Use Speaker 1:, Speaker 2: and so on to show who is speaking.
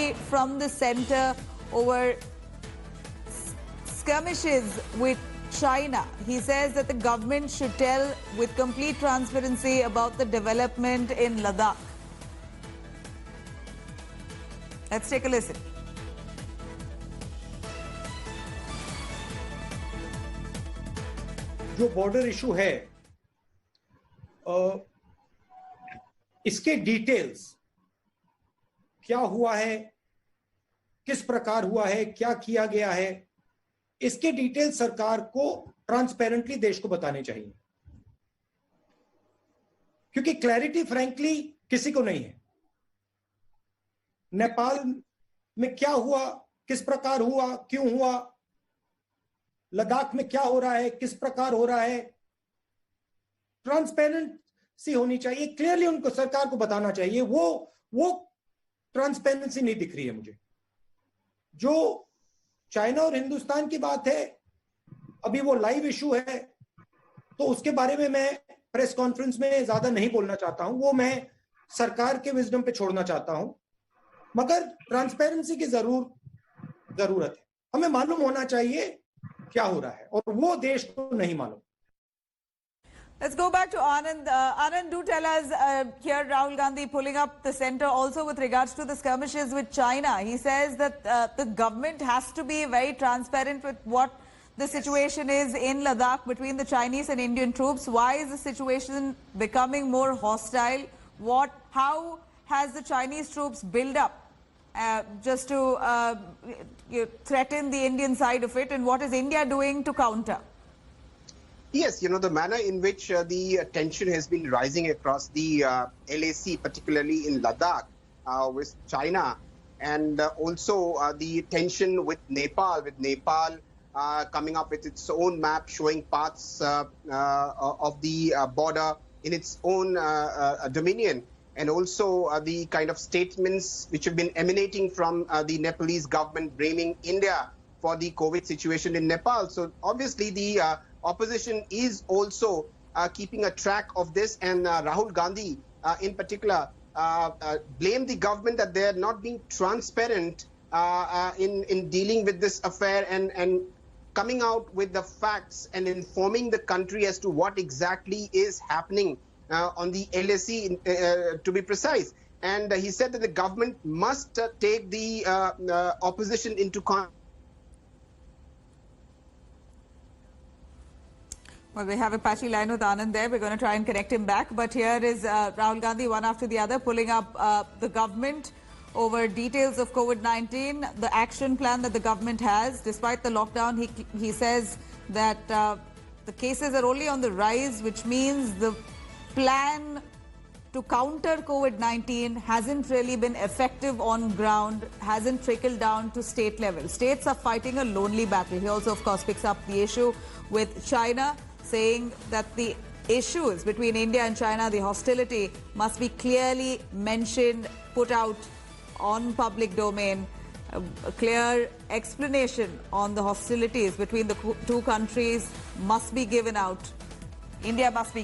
Speaker 1: especially from the center over skirmishes with China. He says that the government should tell with complete transparency about the development in Ladakh. Let's take a listen.
Speaker 2: जो border issue है इसके details क्या हुआ है, किस प्रकार हुआ है, क्या किया गया है, इसके डिटेल्स सरकार को ट्रांसपेरेंटली देश को बताने चाहिए, क्योंकि क्लैरिटी फ्रैंकली किसी को नहीं है। नेपाल में क्या हुआ, किस प्रकार हुआ, क्यों हुआ, लद्दाख में क्या हो रहा है, किस प्रकार हो रहा है, ट्रांसपेरेंसी होनी चाहिए, क्लियरली उनको सरकार को बताना चाहिए। वो ट्रांसपेरेंसी नहीं दिख रही है मुझे। जो चाइना और हिंदुस्तान की बात है, अभी वो लाइव इशू है, तो उसके बारे में मैं प्रेस कॉन्फ्रेंस में ज्यादा नहीं बोलना चाहता हूं, वो मैं सरकार के विजडम पे छोड़ना चाहता हूं। मगर ट्रांसपेरेंसी की जरूरत है। हमें मालूम होना चाहिए क्या हो रहा है, और वो देश को नहीं मालूम।
Speaker 1: Let's go back to Anand. Anand, do tell us here Rahul Gandhi pulling up the center also with regards to the skirmishes with China. He says that the government has to be very transparent with what the situation is in Ladakh between the Chinese and Indian troops. Why is the situation becoming more hostile? How has the Chinese troops built up just to threaten the Indian side of it, and what is India doing to counter?
Speaker 3: Yes, the manner in which the tension has been rising across the LAC, particularly in Ladakh with China, and also the tension with Nepal coming up with its own map showing parts of the border in its own dominion, and also the kind of statements which have been emanating from the Nepalese government blaming India for the COVID situation in Nepal. So obviously the opposition is also keeping a track of this, and Rahul Gandhi in particular blamed the government that they are not being transparent in dealing with this affair and coming out with the facts and informing the country as to what exactly is happening on the LAC, to be precise. And he said that the government must take the opposition into
Speaker 1: Well, we have a patchy line with Anand there. We're going to try and connect him back. But here is Rahul Gandhi, one after the other, pulling up the government over details of COVID-19, the action plan that the government has. Despite the lockdown, he says that the cases are only on the rise, which means the plan to counter COVID-19 hasn't really been effective on ground, hasn't trickled down to state level. States are fighting a lonely battle. He also, of course, picks up the issue with China, saying that the issues between India and China, the hostility, must be clearly mentioned, put out on public domain. A clear explanation on the hostilities between the two countries must be given out. India must be